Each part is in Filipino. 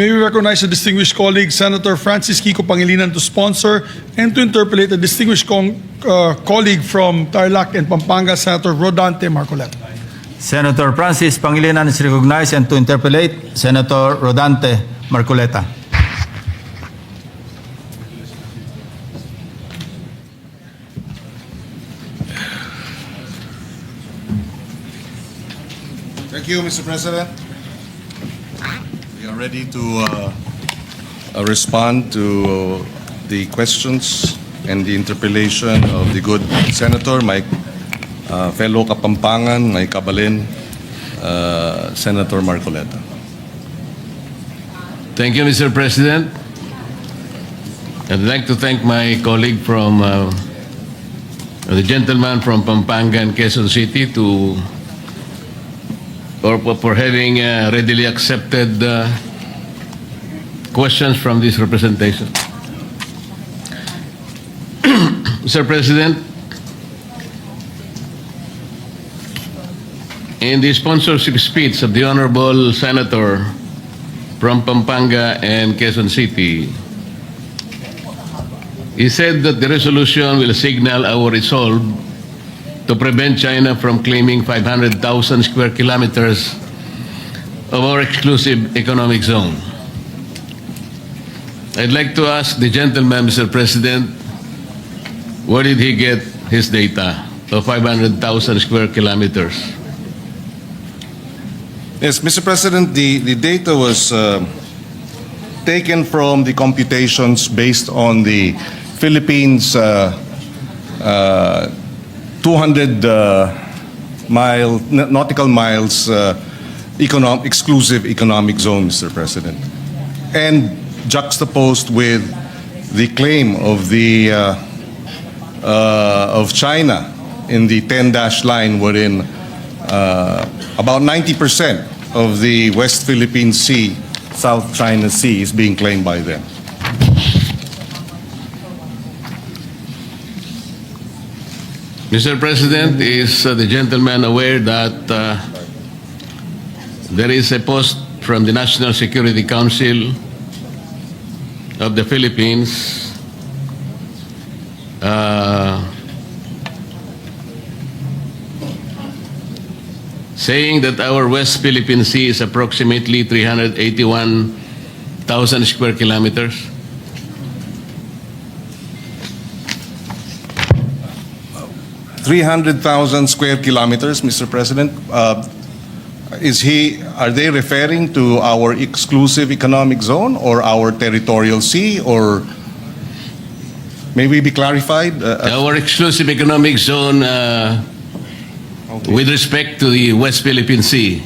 May we recognize the distinguished colleague, Senator Francis Kiko Pangilinan, to sponsor and to interpolate a distinguished colleague from Tarlac and Pampanga, Senator Rodante Marcoleta. Senator Francis Pangilinan is recognized and to interpolate Senator Rodante Marcoleta. Thank you, Mr. President. We are ready to respond to the questions and the interpellation of the good senator, my fellow Kapampangan, my kabalin, Senator Marcoleta. Thank you, Mr. President. I'd like to thank my colleague from the gentleman from Pampanga and Quezon City for having readily accepted questions from this representation. Mr. President, in the sponsorship speech of the Honorable Senator from Pampanga and Quezon City, he said that the resolution will signal our resolve to prevent China from claiming 500,000 square kilometers of our exclusive economic zone. I'd like to ask the gentleman, Mr. President, where did he get his data of 500,000 square kilometers? Yes, Mr. President, the data was taken from the computations based on the Philippines 200 nautical miles exclusive economic zone, Mr. President, and juxtaposed with the claim of the of China in the 10-dash line, wherein about 90% of the West Philippine Sea, South China Sea, is being claimed by them. Mr. President, is the gentleman aware that there is a post from the National Security Council of the Philippines saying that our West Philippine Sea is approximately 381,000 square kilometers? 300,000 square kilometers, Mr. President. Are they referring to our exclusive economic zone or our territorial sea, or may we be clarified? Our exclusive economic zone with respect to the West Philippine Sea,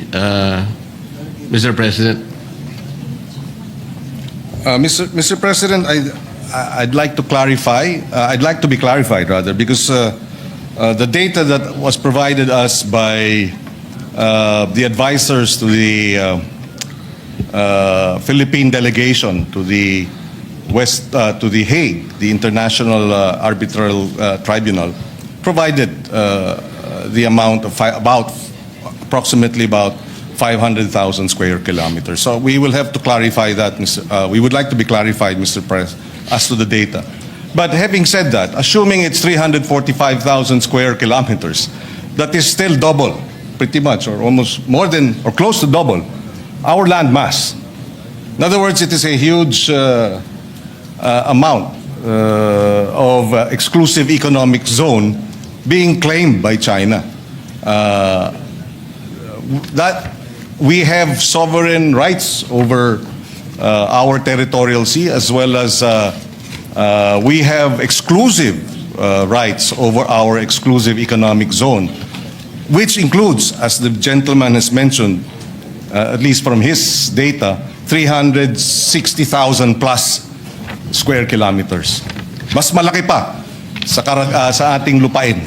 Mr. President. Mr. President, I'd like to clarify. I'd like to be clarified, rather, because the data that was provided us by the advisors to the Philippine delegation to the to the Hague, the International Arbitral Tribunal, provided the amount of approximately about 500,000 square kilometers. So we will have to clarify that, we would like to be clarified, Mr. President, as to the data. But having said that, assuming it's 345,000 square kilometers, that is still double, pretty much, or almost more than, or close to double, our land mass. In other words, it is a huge amount of exclusive economic zone being claimed by China. That we have sovereign rights over our territorial sea, as well as we have exclusive rights over our exclusive economic zone, which includes, as the gentleman has mentioned, at least from his data, 360,000 plus square kilometers. Mas malaki pa sa ating lupain.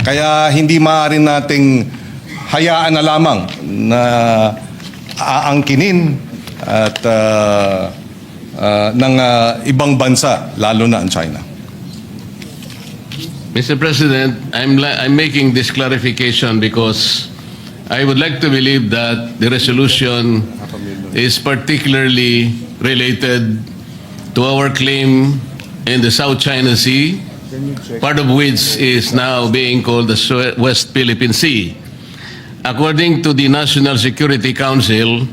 Kaya hindi maaaring nating hayaan na lamang na aangkinin at ng ibang bansa, lalo na ang China. Mr. President, I'm making this clarification because I would like to believe that the resolution is particularly related to our claim in the South China Sea, part of which is now being called the West Philippine Sea. According to the National Security Council,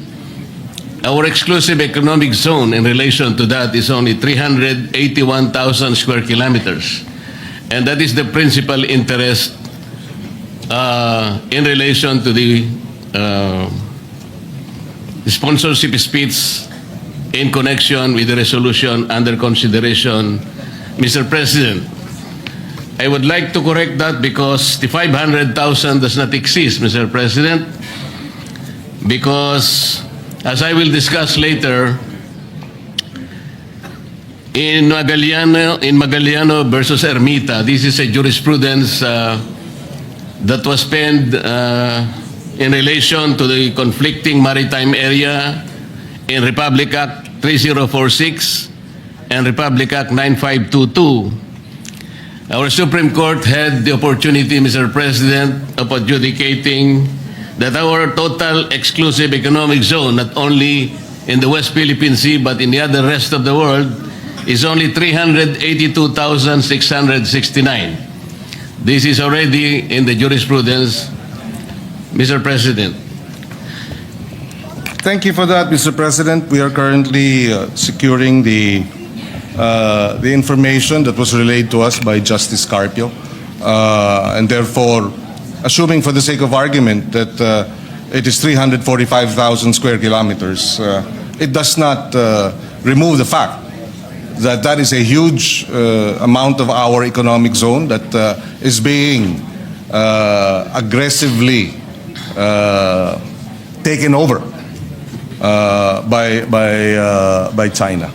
our exclusive economic zone in relation to that is only 381,000 square kilometers. And that is the principal interest in relation to the sponsorship speech in connection with the resolution under consideration, Mr. President. I would like to correct that because the 500,000 does not exist, Mr. President, because as I will discuss later, in Magallanes versus Ermita, this is a jurisprudence that was penned in relation to the conflicting maritime area in Republic Act 3046 and Republic Act 9522. Our Supreme Court had the opportunity, Mr. President, of adjudicating that our total exclusive economic zone, not only in the West Philippine Sea but in the other rest of the world, is only 382,669. This is already in the jurisprudence, Mr. President. Thank you for that, Mr. President. We are currently securing the information that was relayed to us by Justice Carpio, and therefore, assuming for the sake of argument that it is 345,000 square kilometers, it does not remove the fact that that is a huge amount of our economic zone that is being aggressively taken over by China.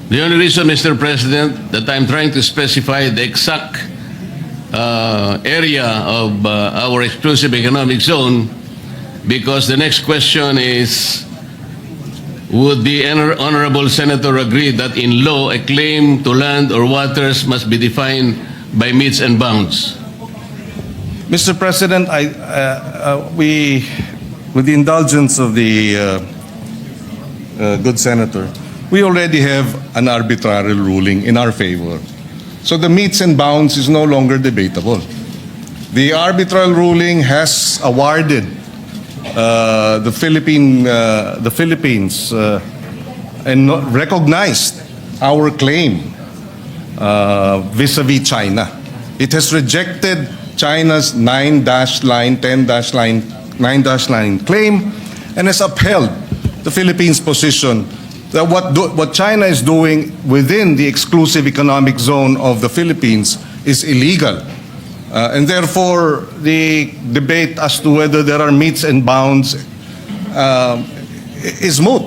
The only reason, Mr. President, that I'm trying to specify the exact area of our exclusive economic zone, because the next question is, would the Honorable Senator agree that in law a claim to land or waters must be defined by metes and bounds? Mr. President, we, with the indulgence of the good senator, we already have an arbitral ruling in our favor. So the metes and bounds is no longer debatable. The arbitral ruling has awarded the Philippines and recognized our claim vis-a-vis China. It has rejected China's 9-line, 10-line claim and has upheld the Philippines' position that what China is doing within the exclusive economic zone of the Philippines is illegal. And therefore, the debate as to whether there are metes and bounds is moot.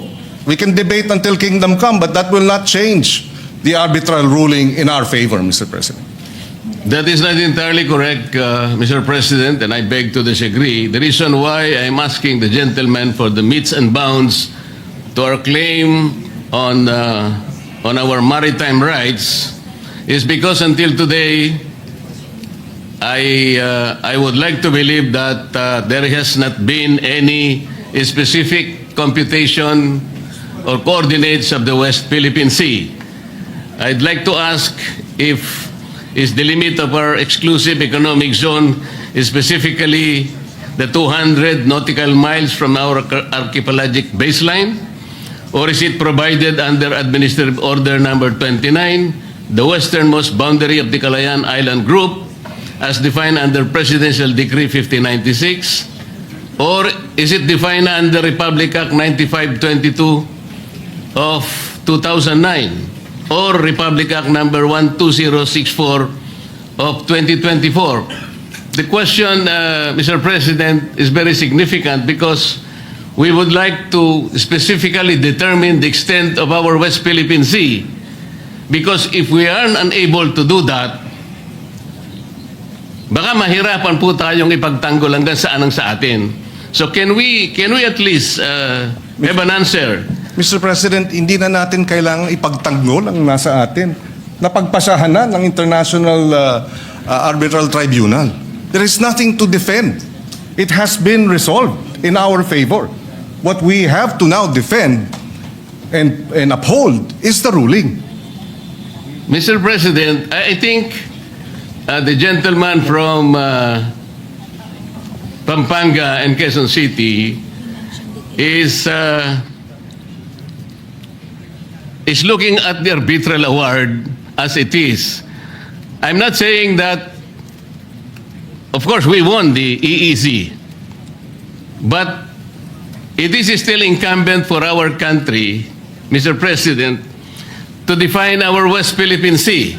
We can debate until kingdom come, but that will not change the arbitral ruling in our favor, Mr. President. That is not entirely correct, Mr. President, and I beg to disagree. The reason why I'm asking the gentleman for the metes and bounds to our claim on our maritime rights is because until today, I would like to believe that there has not been any specific computation or coordinates of the West Philippine Sea. I'd like to ask if is the limit of our exclusive economic zone is specifically the 200 nautical miles from our archipelagic baseline, or is it provided under Administrative Order Number 29, the westernmost boundary of the Kalayaan Island Group, as defined under Presidential Decree 5096, or is it defined under Republic Act 9522 of 2009, or Republic Act number 12064 of 2024? The question, Mr. President, is very significant because we would like to specifically determine the extent of our West Philippine Sea. Because if we are unable to do that, baka mahirapan po tayong ipagtanggol hanggang saan ang sa atin. So can we at least have an answer? Mr. President, hindi na natin kailangang ipagtanggol ang nasa atin. Napagpasahan na ng International Arbitral Tribunal. There is nothing to defend. It has been resolved in our favor. what we have to now defend and uphold is the ruling. Mr. President, I think the gentleman from Pampanga and Quezon City is looking at the arbitral award as it is. I'm not saying that, of course, we won the EEZ, but it is still incumbent for our country, Mr. President, to define our West Philippine Sea.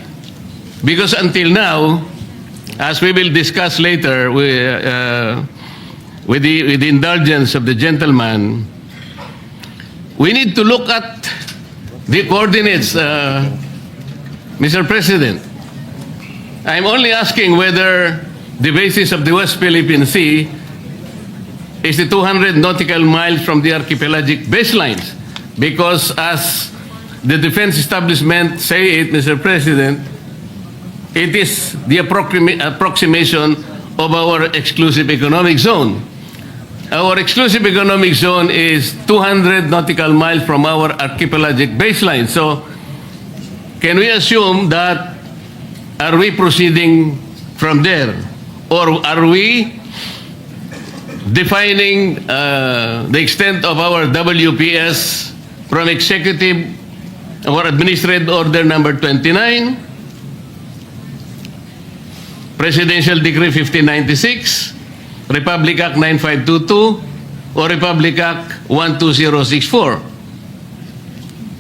Because until now, as we will discuss later with the indulgence of the gentleman, we need to look at the coordinates, Mr. President. I'm only asking whether the basis of the West Philippine Sea is the 200 nautical miles from the archipelagic baselines. Because as the defense establishment say it, Mr. President, it is the approximation of our exclusive economic zone. Our exclusive economic zone is 200 nautical miles from our archipelagic baseline. So, can we assume that, are we proceeding from there? Or are we defining the extent of our WPS from Executive or Administrative Order number 29, Presidential Decree 1596, Republic Act 9522, o Republic Act 12064?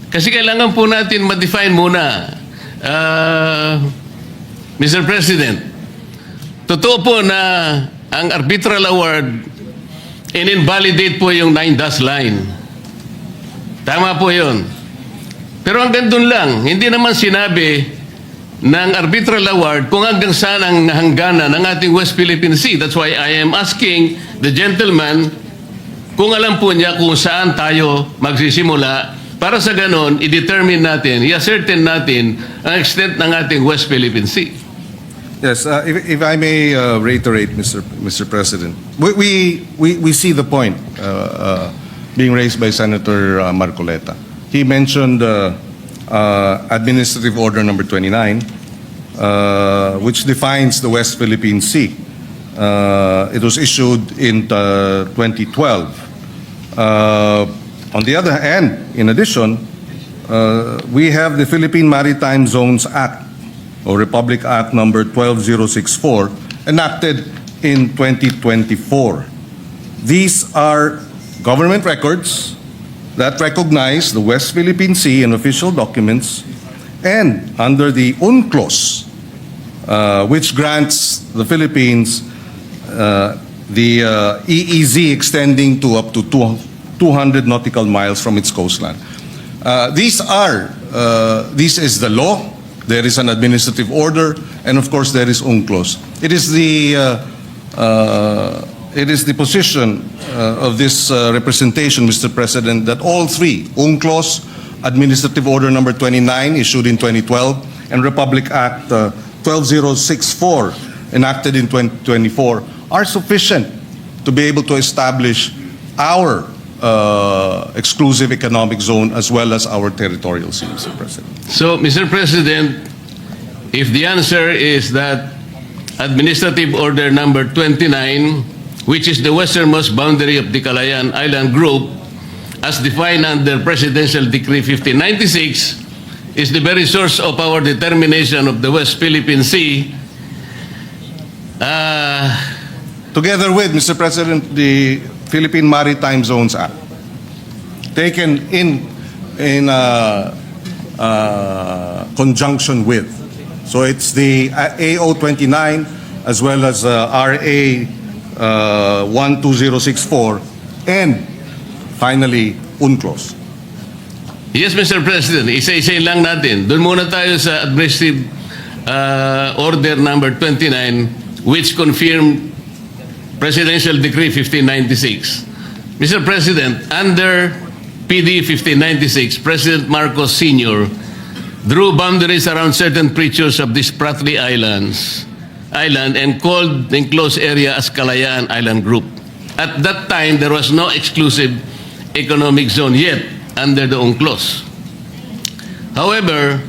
Kasi kailangan po natin ma-define muna, Mr. President. Totoo po na ang arbitral award, in-invalidate po yung 9-dash line. Tama po yun. Pero hanggang dun lang, hindi naman sinabi ng arbitral award kung hanggang saan ang hangganan ng ating West Philippine Sea. That's why I am asking the gentleman kung alam po niya kung saan tayo magsisimula para sa ganon, i-determine natin, i-ascertain natin ang extent ng ating West Philippine Sea. Yes, if I may reiterate, Mr. President, we see the point being raised by Senator Marcoleta. He mentioned Administrative Order number 29, which defines the West Philippine Sea. It was issued in 2012. On the other hand, in addition, we have the Philippine Maritime Zones Act, or Republic Act number 12064, enacted in 2024. These are government records that recognize the West Philippine Sea in official documents, and under the UNCLOS, which grants the Philippines the EEZ extending to up to 200 nautical miles from its coastline. This is the law. There is an administrative order, and of course there is UNCLOS. It is the position of this representation, Mr. President, that all three, UNCLOS, Administrative Order number 29, issued in 2012, and Republic Act 12064, enacted in 2024, are sufficient to be able to establish our exclusive economic zone as well as our territorial sea, Mr. President. So, Mr. President, if the answer is that Administrative Order number 29, which is the westernmost boundary of the Kalayaan Island Group, as defined under Presidential Decree 1596, is the very source of our determination of the West Philippine Sea, Together with, Mr. President, the Philippine Maritime Zones Act, taken in conjunction with. So it's the AO 29 as well as RA 12064, and finally UNCLOS. Yes, Mr. President, isa-isayin lang natin. Doon muna tayo sa Administrative Order number 29, which confirmed Presidential Decree 1596. Mr. President, under PD 1596, President Marcos Sr. drew boundaries around certain features of this Spratly Island and called the enclosed area as Kalayaan Island Group. At that time, there was no exclusive economic zone yet under the UNCLOS. However,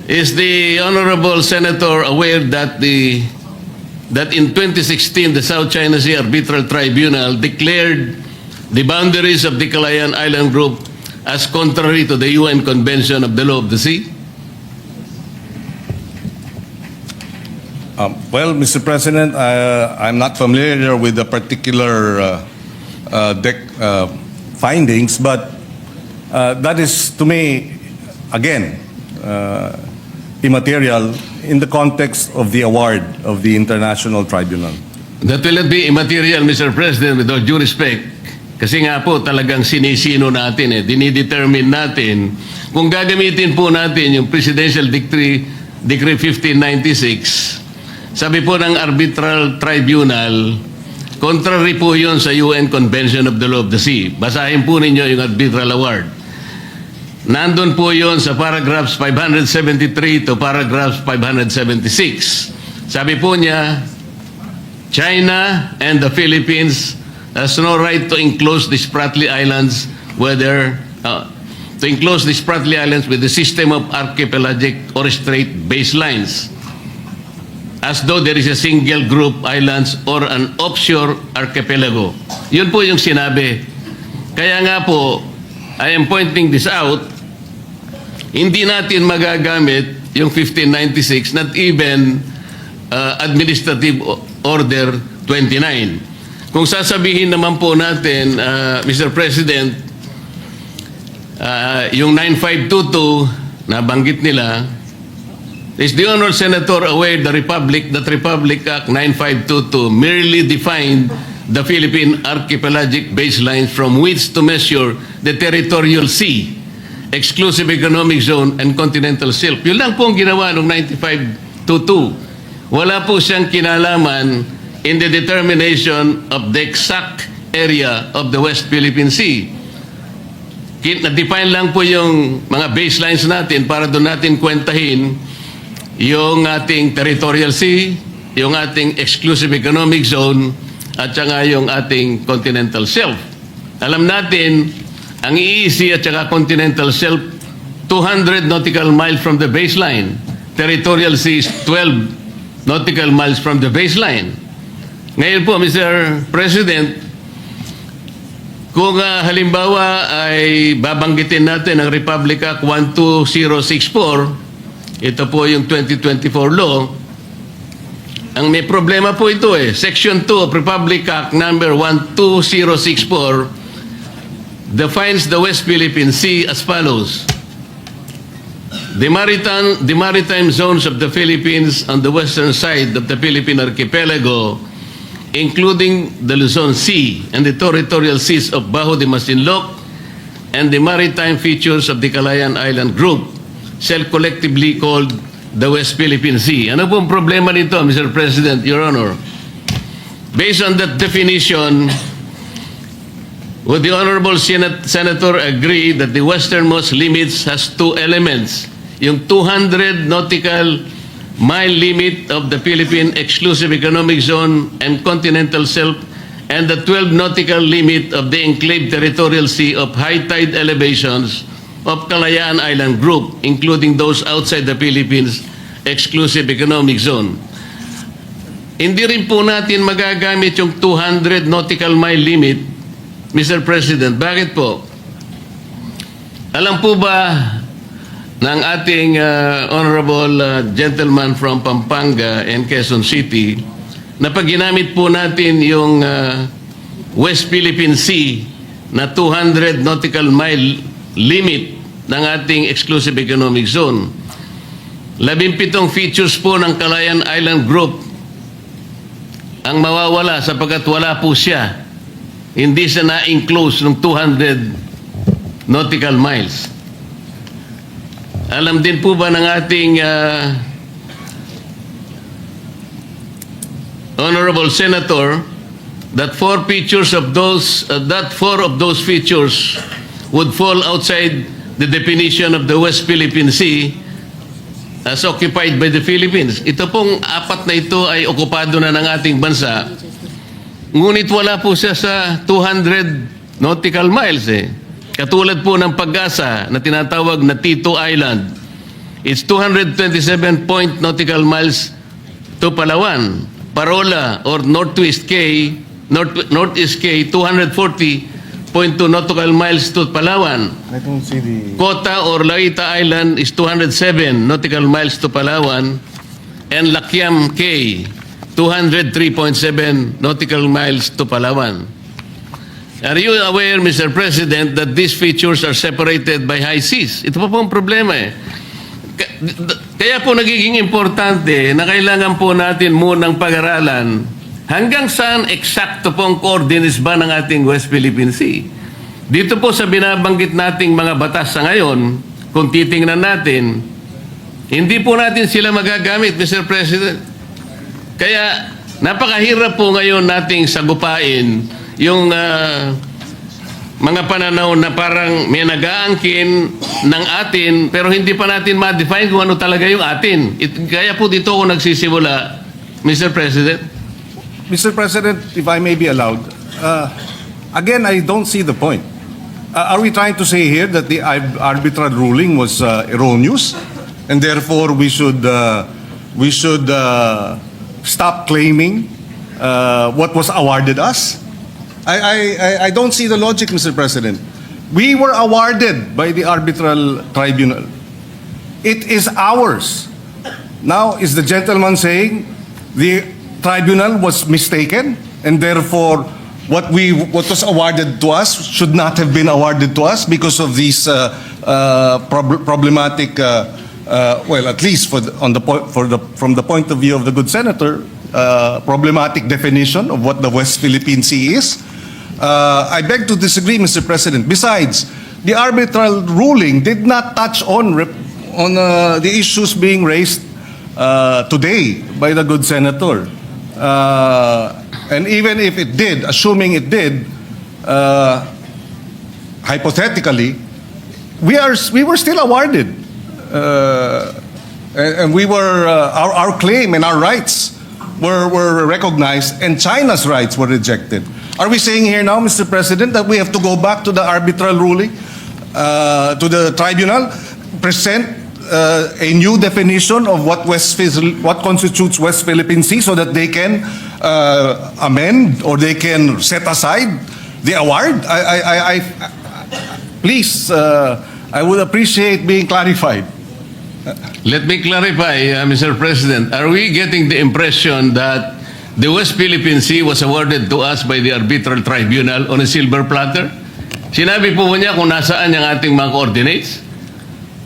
is the Honorable Senator aware that in 2016 the South China Sea Arbitral Tribunal declared the boundaries of the Kalayaan Island Group as contrary to the UN Convention of the Law of the Sea? Well, Mr. President, I'm not familiar with the particular findings, but that is, to me, again, immaterial in the context of the award of the International Tribunal. That will not be immaterial, Mr. President, with all due respect. Kasi nga po talagang sinisino natin, dinidetermine natin kung gagamitin po natin yung Presidential Decree 1596. Sabi po ng Arbitral Tribunal, contrary po yun sa UN Convention of the Law of the Sea. Basahin po ninyo yung Arbitral Award. Nandun po yun sa paragraphs 573 to paragraphs 576. Sabi po niya, China and the Philippines has no right to enclose the Spratly Islands with the system of archipelagic or straight baselines, as though there is a single group islands or an offshore archipelago. Yun po yung sinabi. Kaya nga po, I am pointing this out, hindi natin magagamit yung 1596, not even Administrative Order 29. Kung sasabihin naman po natin, Mr. President, yung 9522, nabanggit nila, is the Honorable Senator aware that Republic Act 9522 merely defined the Philippine archipelagic baselines from which to measure the territorial sea, exclusive economic zone, and continental shelf. Yun lang po ang ginawa noong 9522. Wala po siyang kinalaman in the determination of the exact area of the West Philippine Sea. Na-define lang po yung mga baselines natin para doon natin kwentahin yung ating territorial sea, yung ating exclusive economic zone, at saka yung ating continental shelf. Alam natin, ang EEZ at saka continental shelf, 200 nautical miles from the baseline. Territorial sea is 12 nautical miles from the baseline. Ngayon po, Mr. President, kung halimbawa ay babanggitin natin ang Republic Act 12064, ito po yung 2024 law, ang may problema po ito Section 2 of Republic Act number 12064 defines the West Philippine Sea as follows. The maritime zones of the Philippines on the western side of the Philippine archipelago, including the Luzon Sea and the territorial seas of Bajo de Masinloc and the maritime features of the Kalayaan Island Group, shall collectively called the West Philippine Sea. Ano pong problema nito, Mr. President, Your Honor? Based on that definition, would the Honorable Senator agree that the westernmost limits has two elements? Yung 200 nautical mile limit of the Philippine Exclusive Economic Zone and Continental Shelf, and the 12 nautical limit of the enclave territorial sea of high tide elevations of Kalayaan Island Group, including those outside the Philippines Exclusive Economic Zone. Hindi rin po natin magagamit yung 200 nautical mile limit, Mr. President. Bakit po? Alam po ba ng ating honorable gentleman from Pampanga and Quezon City na pag ginamit po natin yung West Philippine Sea na 200 nautical mile limit ng ating exclusive economic zone, 17 features po ng Kalayaan Island Group ang mawawala sapagkat wala po siya. Hindi siya na-enclose ng 200 nautical miles. Alam din po ba ng ating honorable senator that four of those features would fall outside the definition of the West Philippine Sea as occupied by the Philippines? Ito pong apat na ito ay okupado na ng ating bansa. Ngunit wala po siya sa 200 nautical miles eh. Katulad po ng Pag-asa na tinatawag na Tito Island. It's 227 nautical miles to Palawan. Parola or Northeast K, 240.2 nautical miles to Palawan. I don't see the... Kota or Laita Island is 207 nautical miles to Palawan. And Lakiam K, 203.7 nautical miles to Palawan. Are you aware, Mr. President, that these features are separated by high seas? Ito pa po ang problema eh. Kaya po nagiging importante na kailangan po natin munang pag-aralan hanggang saan eksakto pong coordinates ba ng ating West Philippine Sea. Dito po sa binabanggit nating mga batas sa ngayon, kung titingnan natin, hindi po natin sila magagamit, Mr. President. Kaya napakahirap po ngayon nating sagupain yung mga pananaw na parang may nag-aangkin ng atin pero hindi pa natin ma-define kung ano talaga yung atin. Kaya po dito ako nagsisimula, Mr. President. Mr. President, if I may be allowed, again, I don't see the point. Are we trying to say here that the arbitral ruling was erroneous, and therefore we should stop claiming what was awarded us? I don't see the logic, Mr. President. We were awarded by the arbitral tribunal. It is ours. Now, is the gentleman saying the tribunal was mistaken, and therefore what was awarded to us should not have been awarded to us because of these problematic, well, at least from the point of view of the good senator, problematic definition of what the West Philippine Sea is? I beg to disagree, Mr. President. Besides, the arbitral ruling did not touch on the issues being raised today by the good senator. And even if it did, assuming it did, hypothetically, we were still awarded, and we were our claim and our rights were recognized, and China's rights were rejected. Are we saying here now, Mr. President, that we have to go back to the arbitral ruling, to the tribunal, present a new definition of what constitutes West Philippine Sea, so that they can amend or they can set aside the award? Please, I would appreciate being clarified. Let me clarify, Mr. President. Are we getting the impression that the West Philippine Sea was awarded to us by the Arbitral Tribunal on a silver platter? Sinabi po niya kung nasaan yung ating mga coordinates?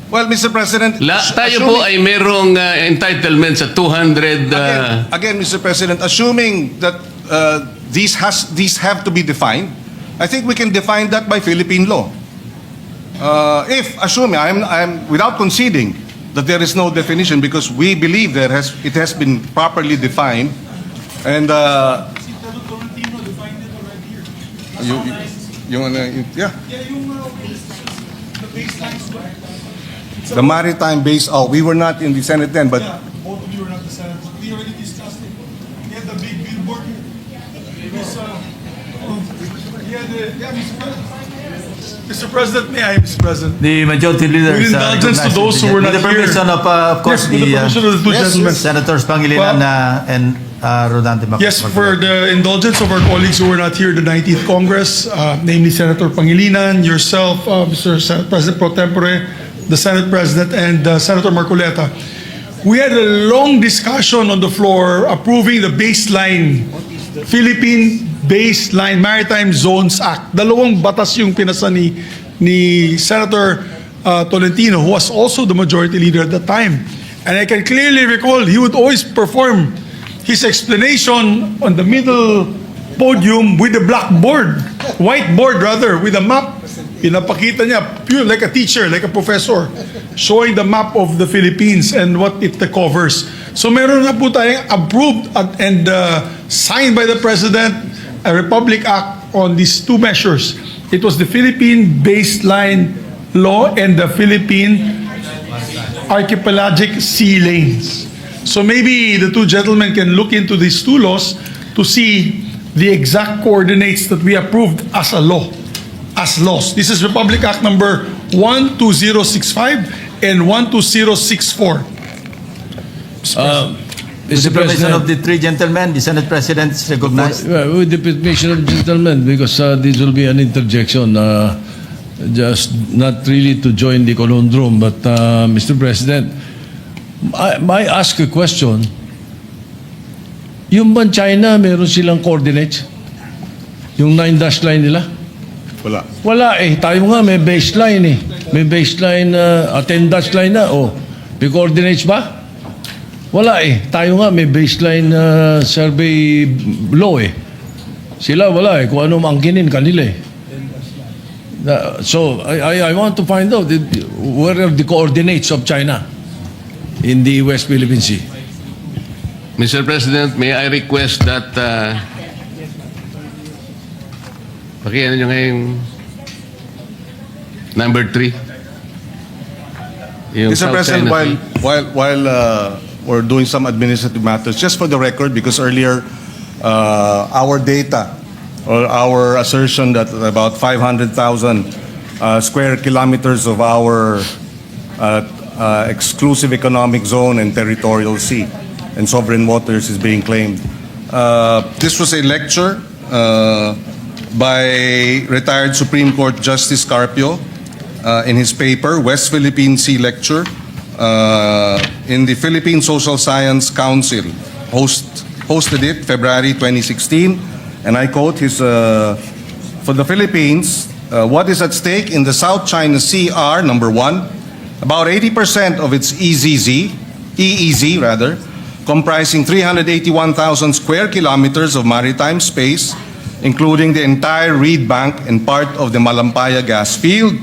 Well, Mr. President, Tayo po ay merong entitlement sa 200... Again, Mr. President, assuming that these have to be defined, I think we can define that by Philippine law. If, assuming, I'm without conceding that there is no definition, because we believe it has been properly defined, and the Maritime base. Oh, we were not in the Senate then, but Both of you were not the Senate. We already discussed it. We had the big billboard here. Mr. President, may I, Mr. President? The majority leader. With indulgence to those who were not with the here. permission of course, Yes, with the permission of the two gentlemen. Senators Pangilinan and Rodante Marcoleta. Yes, for the indulgence of our colleagues who were not here at the 19th Congress, namely Senator Pangilinan, yourself, Mr. President Pro Tempore, the Senate President, and Senator Marcoleta. We had a long discussion on the floor approving the baseline, Philippine Baseline Maritime Zones Act. Dalawang batas yung pinasa ni Senator Tolentino, who was also the majority leader at the time. And I can clearly recall he would always perform his explanation on the middle podium with a blackboard, whiteboard rather, with a map. Pinapakita niya, pure like a teacher, like a professor, showing the map of the Philippines and what it covers. So meron na po tayong approved and signed by the President a Republic Act on these two measures. It was the Philippine Baseline Law and the Philippine Archipelagic Sea Lanes. So maybe the two gentlemen can look into these two laws to see the exact coordinates that we approved as a law. as laws. This is Republic Act number 12065 and 12064. With the permission of the three gentlemen, the Senate President is recognized. With the permission of the gentlemen, because this will be an interjection, just not really to join the conundrum, but Mr. President, I ask a question. Yung ban China, meron silang coordinates? Yung 9-dash line nila? Wala. Wala eh. Tayo nga may baseline eh. May baseline, 10-dash line na. Oh, may coordinates ba? Wala eh. Tayo nga may baseline survey law eh. Sila wala eh. Kung ano maangkinin kanila eh. So, I want to find out where are the coordinates of China in the West Philippine Sea. Mr. President, may I request that pakiano nyo ngayong number 3. Yung Mr. South President, China Sea. while we're doing some administrative matters, just for the record, because earlier our data or our assertion that about 500,000 square kilometers of our exclusive economic zone and territorial sea and sovereign waters is being claimed. This was a lecture by retired Supreme Court Justice Carpio in his paper, West Philippine Sea Lecture, in the Philippine Social Science Council. Hosted it February 2016, and I quote his, for the Philippines, what is at stake in the South China Sea are, number one, about 80% of its EEZ rather, comprising 381,000 square kilometers of maritime space, including the entire reed bank and part of the Malampaya gas field,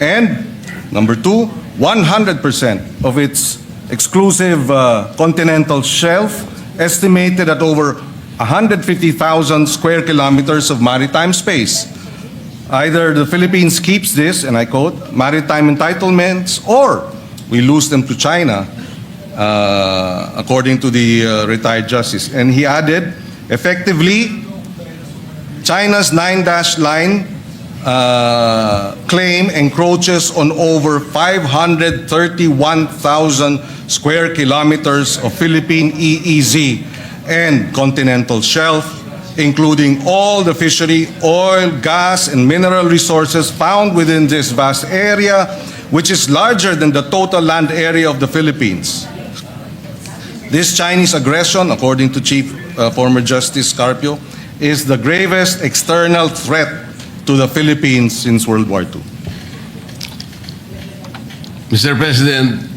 and number two, 100% of its exclusive continental shelf, estimated at over 150,000 square kilometers of maritime space. Either the Philippines keeps this, and I quote, maritime entitlements, or we lose them to China, according to the retired justice. And he added, effectively, China's 9-dash line claim encroaches on over 531,000 square kilometers of Philippine EEZ and continental shelf, including all the fishery, oil, gas, and mineral resources found within this vast area, which is larger than the total land area of the Philippines. This Chinese aggression, according to Chief former Justice Carpio, is the gravest external threat to the Philippines since World War II. Mr. President,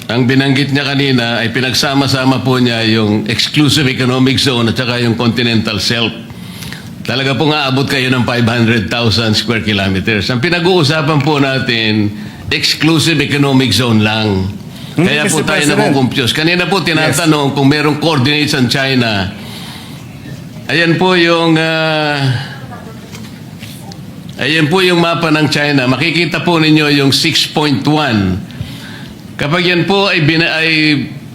ang binanggit niya kanina ay pinagsama-sama po niya yung exclusive economic zone at saka yung continental shelf. Talaga po nga abot kayo ng 500,000 square kilometers. Ang pinag-uusapan po natin, exclusive economic zone lang. Kaya po Mr. tayo President. nakukumpyos. Kanina po tinatanong kung merong coordinates ang China. Ayan po yung mapa ng China. Makikita po ninyo yung 6.1. Kapag yan po ay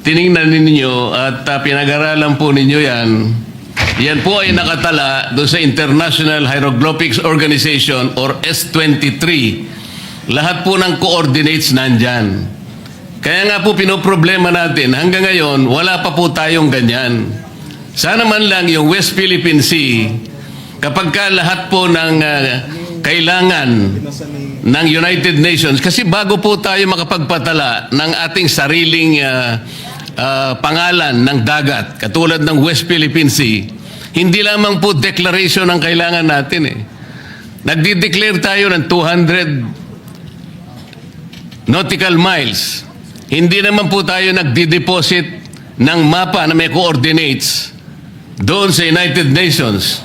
tiningnan ninyo at pinag-aralan po ninyo yan, yan po ay nakatala doon sa International Hieroglyphics Organization or S23. Lahat po ng coordinates nandyan. Kaya nga po pinoproblema natin, hanggang ngayon, wala pa po tayong ganyan. Sana man lang yung West Philippine Sea, kapag ka lahat po ng kailangan ng United Nations, kasi bago po tayo makapagpatala ng ating sariling pangalan ng dagat, katulad ng West Philippine Sea, hindi lamang po declaration ang kailangan natin eh. Nagdi-declare tayo ng 200 nautical miles. Hindi naman po tayo nagdi-deposit ng mapa na may coordinates doon sa United Nations.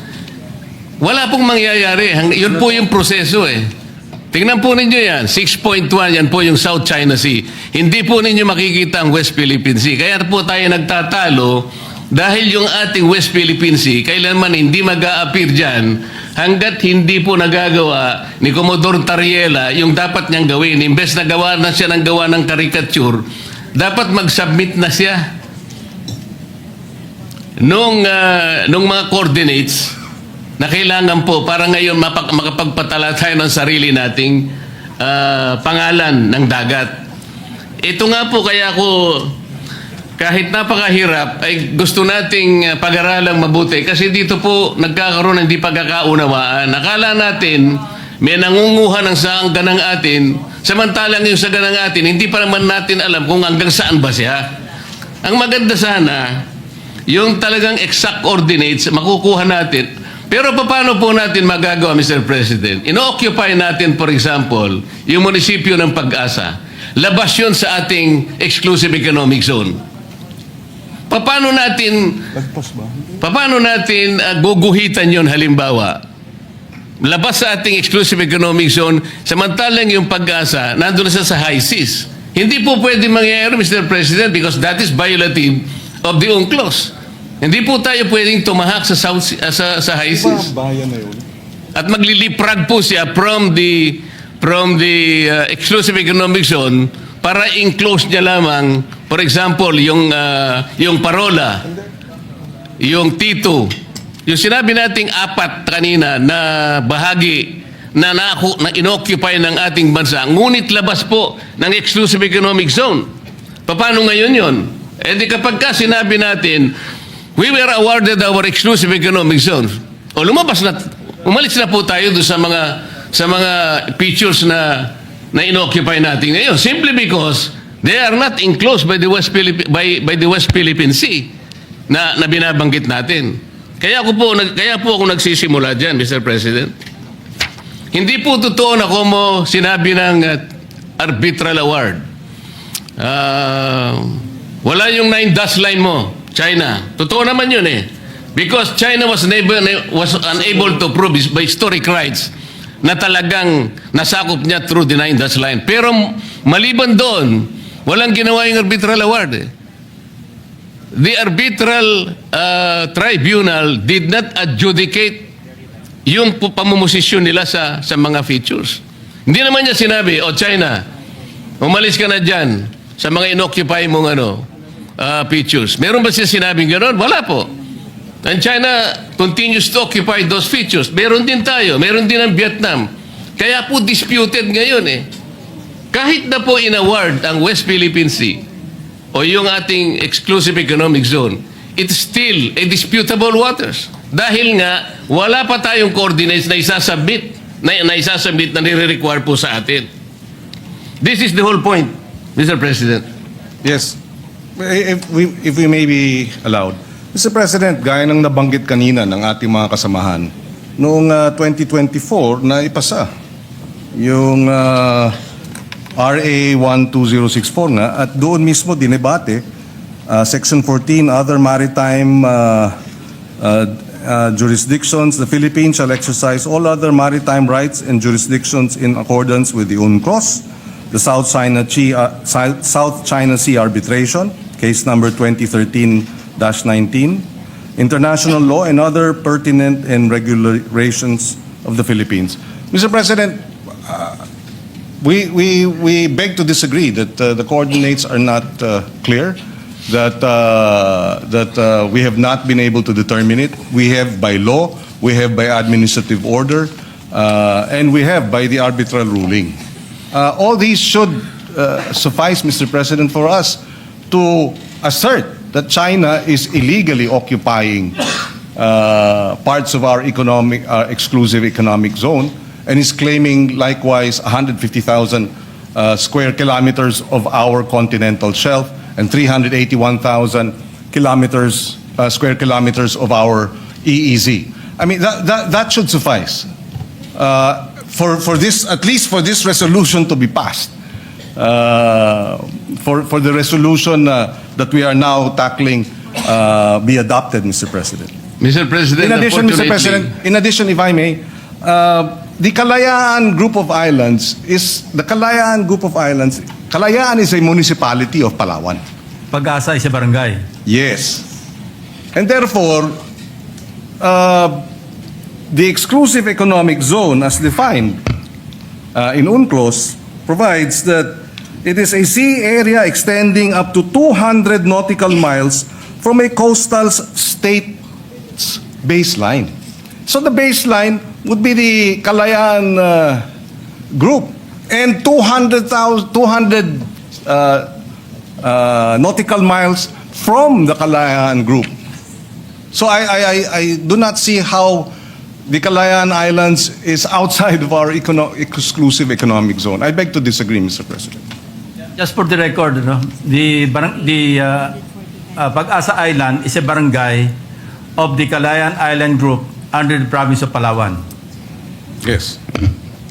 Wala pong mangyayari. Yun po yung proseso eh. Tingnan po ninyo yan. 6.1, yan po yung South China Sea. Hindi po ninyo makikita ang West Philippine Sea. Kaya po tayo nagtatalo dahil yung ating West Philippine Sea, kailanman hindi mag-a-appear dyan hanggat hindi po nagagawa ni Commodore Tariela yung dapat niyang gawin. Imbes na gawa na siya ng gawa ng caricature, dapat mag-submit na siya nung mga coordinates na kailangan po para ngayon makapagpatala tayo ng sarili nating pangalan ng dagat. Ito nga po kaya ako, kahit napakahirap, ay gusto nating pag-aralang mabuti kasi dito po nagkakaroon ng di pagkakaunawaan. Nakala natin may nangunguha ng saang ganang atin, samantalang yung sa ganang atin, hindi pa naman natin alam kung hanggang saan ba siya. Ang maganda sana, yung talagang exact coordinates, makukuha natin. Pero paano po natin magagawa, Mr. President? Ino-occupy natin, for example, yung munisipyo ng Pag-asa. Labas yun sa ating exclusive economic zone. Paano natin guguhitan yun halimbawa? Labas sa ating exclusive economic zone, samantalang yung Pag-asa, nandun na sa high seas. Hindi po pwede mangyayari, Mr. President, because that is violative of the UNCLOS. Hindi po tayo pwedeng tumahak sa high seas. At magliliprag po siya from the exclusive economic zone para enclose niya lamang, for example, yung Parola, yung Tito, yung sinabi nating 4 kanina na bahagi na inoccupy ng ating bansa, ngunit labas po ng exclusive economic zone. Paano ngayon yon? Eh di kapag ka sinabi natin, we were awarded our exclusive economic zone, o umalis na po tayo doon sa mga features na inoccupy natin ngayon, simply because they are not enclosed by the West Philippine Sea na binabanggit natin. Kaya po ako nagsisimula dyan, Mr. President. Hindi po totoo na como sinabi ng arbitral award. Wala yung 9 dash line mo, China. Totoo naman yun eh. Because China was unable to prove by historic rights na talagang nasakop niya through the 9 dash line. Pero maliban doon, walang ginawa yung arbitral award eh. The arbitral tribunal did not adjudicate yung pamumosisyon nila sa mga features. Hindi naman niya sinabi, China, umalis ka na dyan sa mga inoccupy mong features. Meron ba siya sinabing gano'n? Wala po. And China continues to occupy those features. Meron din tayo. Meron din ang Vietnam. Kaya po disputed ngayon eh. Kahit na po in-award ang West Philippine Sea o yung ating exclusive economic zone, it's still a disputable waters. Dahil nga, wala pa tayong coordinates na isasubmit na nire-require po sa atin. This is the whole point, Mr. President. Yes. If we may be allowed. Mr. President, gaya ng nabanggit kanina ng ating mga kasamahan, noong 2024 na ipasa yung RA 12064 nga at doon mismo dinebate Section 14, other maritime jurisdictions, the Philippines shall exercise all other maritime rights and jurisdictions in accordance with the UNCLOS, the South China Sea Arbitration, case number 2013-19, international law and other pertinent and regulations of the Philippines. Mr. President, we beg to disagree that the coordinates are not clear, that we have not been able to determine it. We have by law, we have by administrative order, and we have by the arbitral ruling. All these should suffice, Mr. President, for us to assert that China is illegally occupying parts of our exclusive economic zone and is claiming likewise 150,000 square kilometers of our continental shelf and 381,000 square kilometers of our EEZ. I mean, that should suffice for this, at least for this resolution to be passed. For the resolution that we are now tackling be adopted, Mr. President. Mr. President, In addition, if I may, the Kalayaan Group of Islands Kalayaan is a municipality of Palawan. Pag-asa is a barangay. Yes. And therefore, the exclusive economic zone as defined in UNCLOS provides that it is a sea area extending up to 200 nautical miles from a coastal state's baseline. So the baseline would be the Kalayaan group and 200 nautical miles from the Kalayaan group. So I do not see how the Kalayaan Islands is outside of our exclusive economic zone. I beg to disagree, Mr. President. Just for the record, no, the Pag-asa Island is a barangay of the Kalayaan Island group under the province of Palawan. Yes.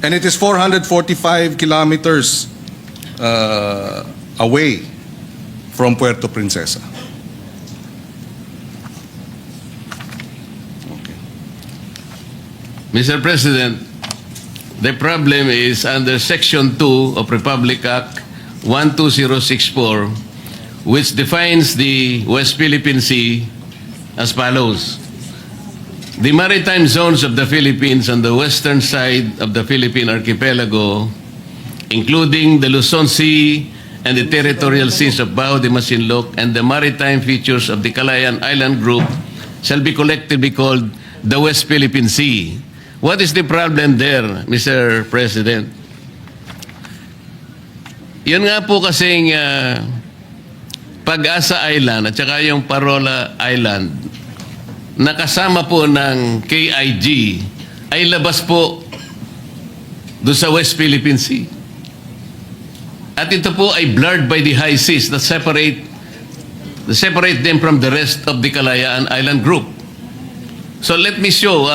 And it is 445 kilometers away from Puerto Princesa. Mr. President, the problem is under Section 2 of Republic Act 12064, which defines the West Philippine Sea as follows. The maritime zones of the Philippines on the western side of the Philippine archipelago, including the Luzon Sea and the territorial seas of Bao de Masinloc and the maritime features of the Kalayaan Island group, shall be collectively called the West Philippine Sea. What is the problem there, Mr. President? Yun nga po kasing Pag-asa Island at saka yung Parola Island, nakasama po ng KIG, ay labas po doon sa West Philippine Sea. At ito po ay blurred by the high seas that separate them from the rest of the Kalayaan Island group. So let me show,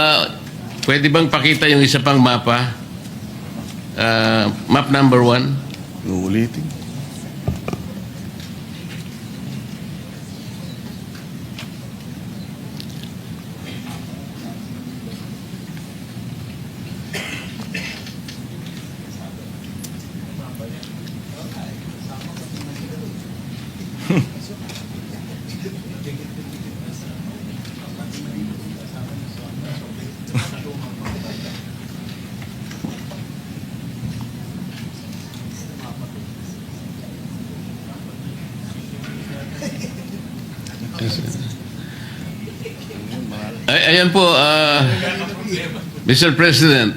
pwede bang pakita yung isa pang mapa? Map number 1. Uulitin. Ayan po, Mr. President,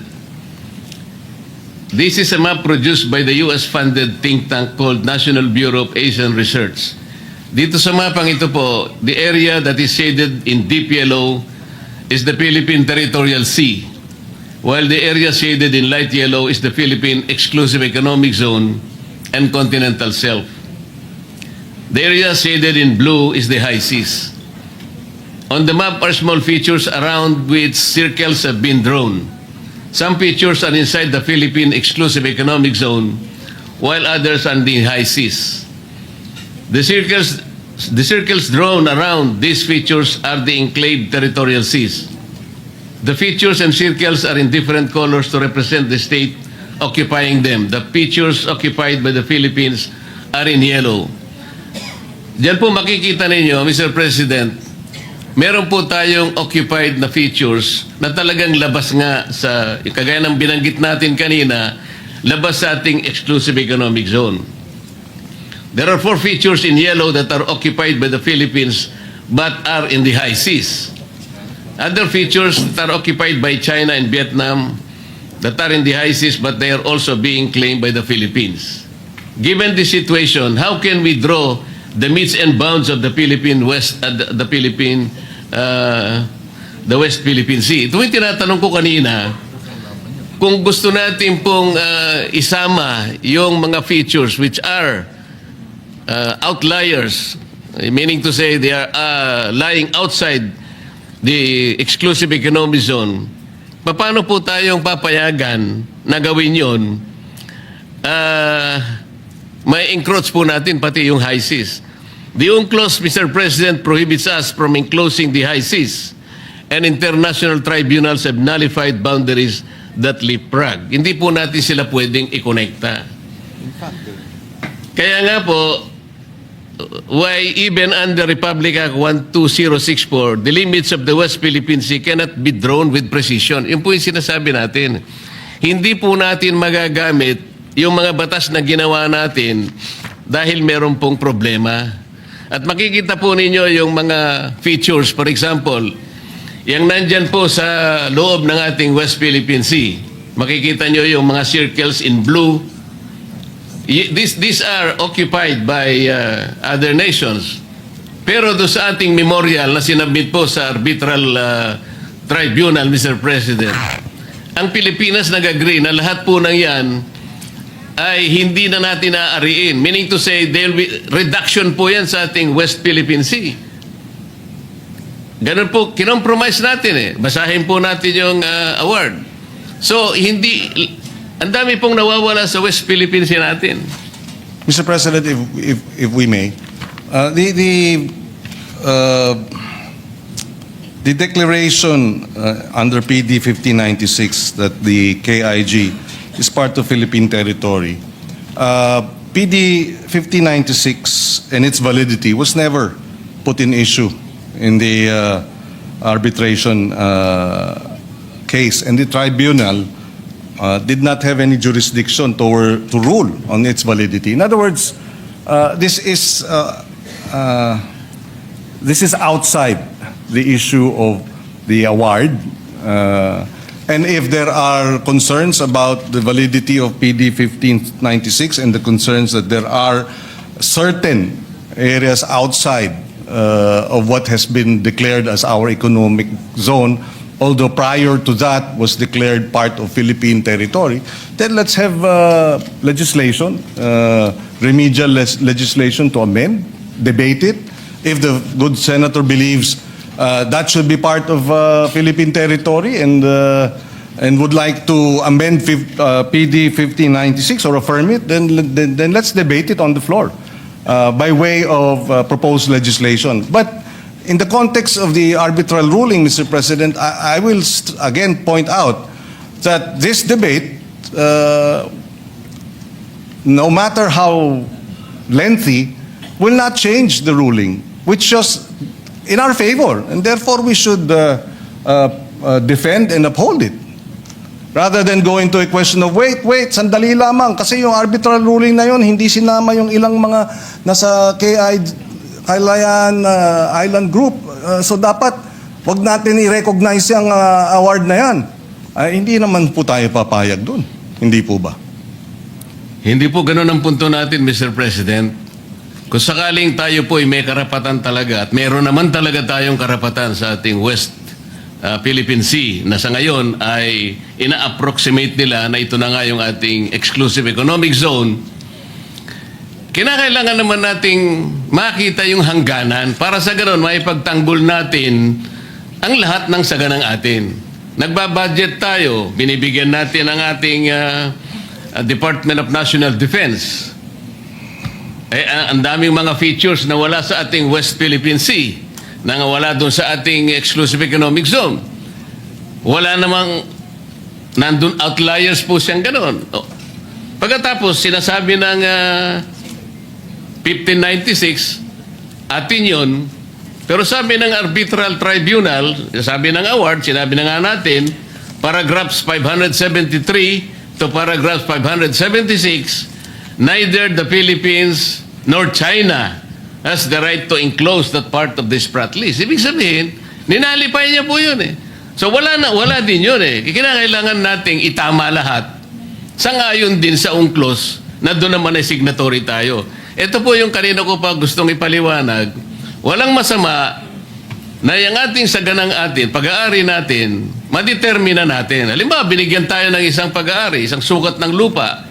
this is a map produced by the US-funded think tank called National Bureau of Asian Research. Dito sa mapang ito po, the area that is shaded in deep yellow is the Philippine Territorial Sea, while the area shaded in light yellow is the Philippine Exclusive Economic Zone and Continental Shelf. The area shaded in blue is the high seas. On the map are small features around which circles have been drawn. Some features are inside the Philippine Exclusive Economic Zone, while others are in the high seas. The circles drawn around these features are the enclave territorial seas. The features and circles are in different colors to represent the state occupying them. The features occupied by the Philippines are in yellow. Diyan po makikita ninyo, Mr. President, meron po tayong occupied na features na talagang labas nga sa, kagaya ng binanggit natin kanina, labas sa ating exclusive economic zone. There are 4 features in yellow that are occupied by the Philippines but are in the high seas. Other features that are occupied by China and Vietnam that are in the high seas but they are also being claimed by the Philippines. Given the situation, how can we draw the metes and bounds of the Philippine West, the West Philippine Sea? Ito yung tinatanong ko kanina, kung gusto natin pong isama yung mga features which are outliers, meaning to say they are lying outside the exclusive economic zone, paano po tayong papayagan na gawin yun? May encroach po natin pati yung high seas. The UNCLOS, Mr. President, prohibits us from enclosing the high seas, and international tribunals have nullified boundaries that leapfrog. Hindi po natin sila pwedeng i-connecta. Kaya nga po, why even under Republic Act 12064, the limits of the West Philippine Sea cannot be drawn with precision. Yun po yung sinasabi natin. Hindi po natin magagamit yung mga batas na ginawa natin dahil meron pong problema. At makikita po ninyo yung mga features. For example, Yang nandyan po sa loob ng ating West Philippine Sea, makikita nyo yung mga circles in blue. These are occupied by other nations. Pero do sa ating memorial na sinabit po sa Arbitral Tribunal, Mr. President, ang Pilipinas nag-agree na lahat po ng yan ay hindi na natin naaariin. Meaning to say, reduction po yan sa ating West Philippine Sea. Ganun po, kinompromise natin eh. Basahin po natin yung award. So, ang dami pong nawawala sa West Philippine Sea natin. Mr. President, if we may, the declaration under PD 1596 that the KIG is part of Philippine territory, PD 1596 and its validity was never put in issue in the arbitration case, and the tribunal did not have any jurisdiction to rule on its validity. In other words, this is outside the issue of the award. And if there are concerns about the validity of PD 1596 and the concerns that there are certain areas outside of what has been declared as our economic zone, although prior to that was declared part of Philippine territory, then let's have legislation, remedial legislation to amend, debate it. If the good senator believes that should be part of Philippine territory and would like to amend PD 1596 or affirm it, then let's debate it on the floor by way of proposed legislation. But in the context of the arbitral ruling, Mr. President, I will again point out that this debate, no matter how lengthy, will not change the ruling, which just in our favor, and therefore we should defend and uphold it. Rather than go into a question of, wait, sandali lamang, kasi yung arbitral ruling na yun, hindi sinama yung ilang mga nasa Kalayaan Island group. So dapat, wag natin i-recognize yung award na yan. Hindi naman po tayo papayag doon. Hindi po ba? Hindi po ganun ang punto natin, Mr. President. Kung sakaling tayo po ay may karapatan talaga, at meron naman talaga tayong karapatan sa ating West Philippine Sea, na sa ngayon ay ina-approximate nila na ito na nga yung ating exclusive economic zone, kinakailangan naman nating makita yung hangganan para sa ganoon maipagtanggol natin ang lahat ng saganang atin. Nagbabudget tayo, binibigyan natin ang ating Department of National Defense. Ang daming mga features na wala sa ating West Philippine Sea, na wala doon sa ating exclusive economic zone. Wala namang, nandun outliers po siyang ganoon. Pagkatapos, sinasabi ng 1596, atin yun, pero sabi ng Arbitral Tribunal, sabi ng award, sinabi na nga natin, paragraphs 573 to paragraphs 576, neither the Philippines nor China has the right to enclose that part of the Sprat list. Ibig sabihin, ninalipay niya po yun eh. So wala din yun eh. Kinakailangan nating itama lahat. Sangayon din sa UNCLOS na doon naman ay signatory tayo. Ito po yung kanina ko pa gustong ipaliwanag. Walang masama na yung ating saganang atin, pag-aari natin, madetermina natin. Halimbawa, binigyan tayo ng isang pag-aari, isang sukat ng lupa.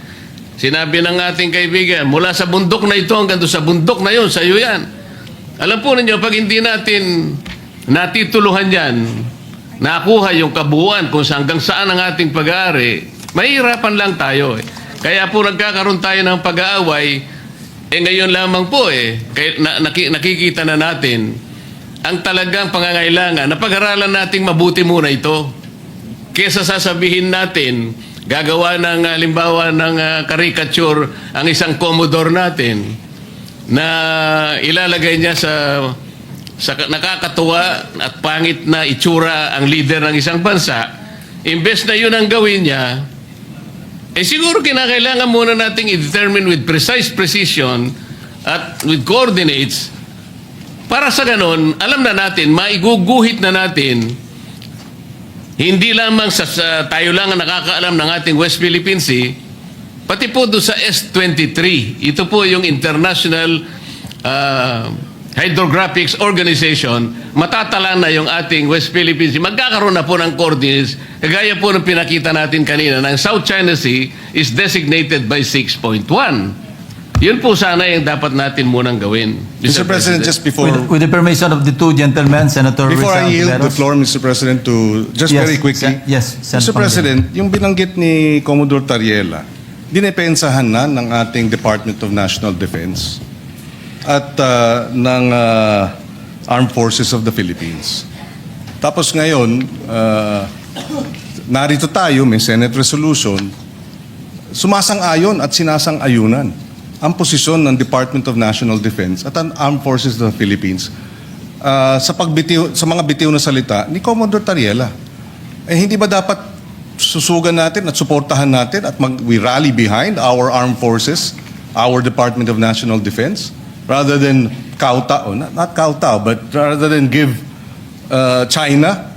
Sinabi ng ating kaibigan, mula sa bundok na ito hanggang sa bundok na yun, sa iyo yan. Alam po ninyo, pag hindi natin natituluhan yan, nakuha yung kabuuan kung hanggang saan ang ating pag-aari, mahihirapan lang tayo. Kaya po nagkakaroon tayo ng pag-aaway, ngayon lamang po nakikita na natin ang talagang pangangailangan na pag-aralan nating mabuti muna ito. Kesa sasabihin natin, gagawa ng halimbawa ng caricature ang isang Commodore natin na ilalagay niya sa nakakatuwa at pangit na itsura ang leader ng isang bansa. Imbes na yun ang gawin niya, siguro kinakailangan muna nating i-determine with precise precision at with coordinates para sa ganon, alam na natin, maiguguhit na natin hindi lamang tayo lang ang nakakaalam ng ating West Philippine Sea, pati po doon sa S23. Ito po yung International Hydrographic Organization, matatala na yung ating West Philippine Sea. Magkakaroon na po ng coordinates, kagaya po ng pinakita natin kanina, ng South China Sea is designated by 6.1. Yun po sana yung dapat natin munang gawin. Mr. President, just before With the permission of the two gentlemen, Senator before I Rizal yield the Tiveros. floor, Mr. President, to just Yes, very quickly. yes, Mr. Senator President, yung binanggit ni Commodore Tariela, dinepensahan na ng ating Department of National Defense at ng Armed Forces of the Philippines. Tapos ngayon, narito tayo, may Senate resolution, sumasang-ayon at sinasang-ayunan ang posisyon ng Department of National Defense at ang Armed Forces of the Philippines sa mga bitiw na salita ni Commodore Tariela. Hindi ba dapat susugan natin at suportahan natin at we rally behind our armed forces, our Department of National Defense, rather than kowtow, not kowtow, but rather than give China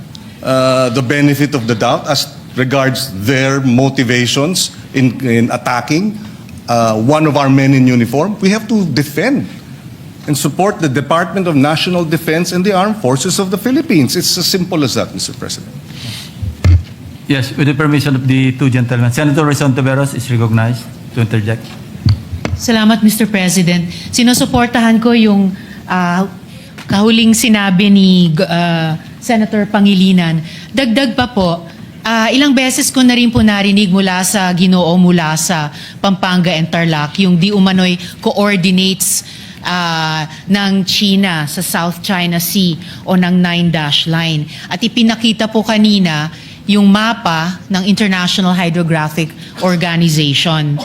the benefit of the doubt as regards their motivations in attacking one of our men in uniform? We have to defend and support the Department of National Defense and the Armed Forces of the Philippines. It's as simple as that, Mr. President. Yes, with the permission of the two gentlemen. Senator Rizal Tiveros is recognized to interject. Salamat, Mr. President. Sinusuportahan ko yung kahuling sinabi ni Senator Pangilinan. Dagdag pa po, ilang beses ko na rin po narinig mula sa Ginoo, mula sa Pampanga and Tarlac, yung di umano'y coordinates ng China sa South China Sea o ng 9-dash line. At ipinakita po kanina yung mapa ng International Hydrographic Organization.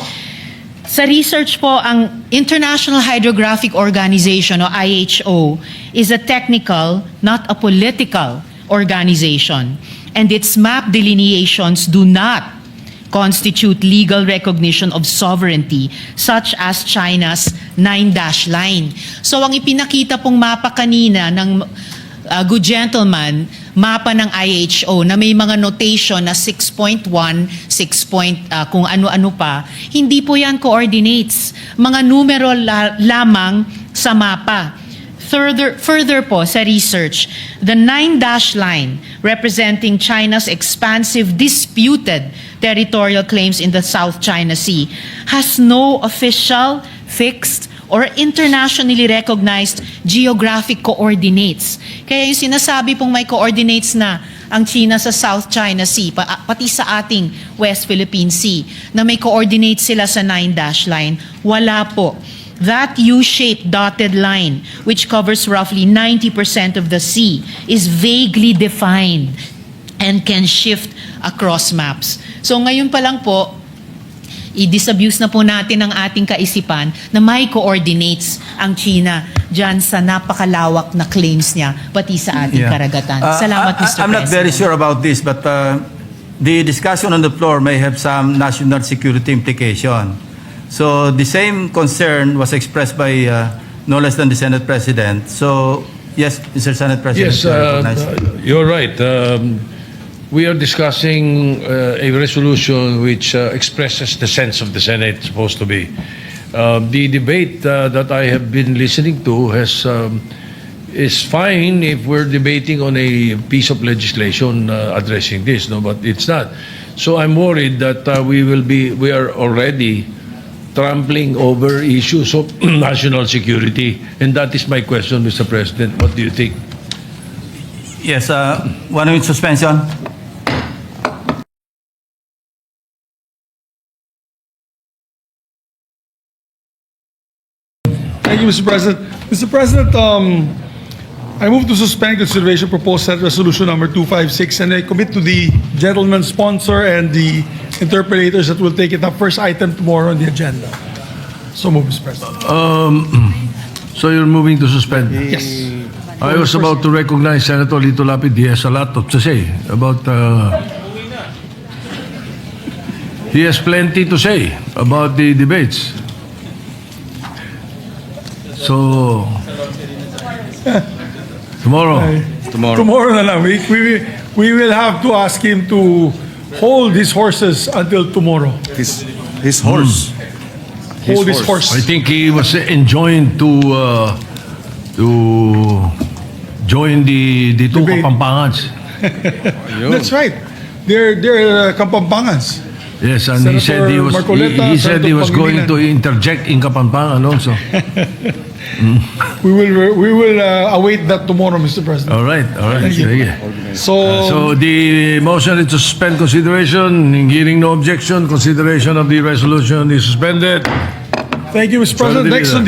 Sa research po, ang International Hydrographic Organization o IHO is a technical, not a political organization. And its map delineations do not constitute legal recognition of sovereignty such as China's 9-dash line. So ang ipinakita pong mapa kanina ng good gentleman, mapa ng IHO na may mga notation na 6.1, 6. Kung ano-ano pa, hindi po yan coordinates. Mga numero lamang sa mapa. Further po sa research, the 9-dash line representing China's expansive disputed territorial claims in the South China Sea has no official, fixed, or internationally recognized geographic coordinates. Kaya yung sinasabi pong may coordinates na ang China sa South China Sea, pati sa ating West Philippine Sea, na may coordinates sila sa 9-dash line, wala po. That U-shaped dotted line, which covers roughly 90% of the sea, is vaguely defined and can shift across maps. So ngayon pa lang po, i-disabuse na po natin ang ating kaisipan na may coordinates ang China dyan sa napakalawak na claims niya, pati sa ating karagatan. Salamat, Mr. President. I'm not very sure about this, but the discussion on the floor may have some national security implication. So the same concern was expressed by no less than the Senate President. So yes, Mr. Senate President. Yes, recognized. you're right. We are discussing a resolution which expresses the sense of the Senate supposed to be. The debate that I have been listening to is fine if we're debating on a piece of legislation addressing this, no, but it's not. So I'm worried that we are already trampling over issues of national security, and that is my question, Mr. President. What do you think? Yes, 1 minute suspension. Thank you, Mr. President. Mr. President, I move to suspend consideration proposed Senate Resolution number 256, and I commit to the gentleman sponsor and the interpreters that will take it up first item tomorrow on the agenda. So move, Mr. President. So you're moving to suspend? Yes. I was about to recognize Senator Lito Lapid. He has a lot to say about... he has plenty to say about the debates. So... Tomorrow. Tomorrow na lang. we will have to ask him to hold his horses until tomorrow. His horse. Hold his horse. I think he was enjoined to join the two Debate. Kapampangans. That's right. They're Kapampangans. Yes, and he said he Senator was Marcoleta, he said he Senator was going to Pangilinan. interject in Kapampangan also. We will await that tomorrow, Mr. President. All right. Thank you. Sige. So the motion is to suspend consideration. Hearing no objection, consideration of the resolution is suspended. Thank you, Mr. President. Next on the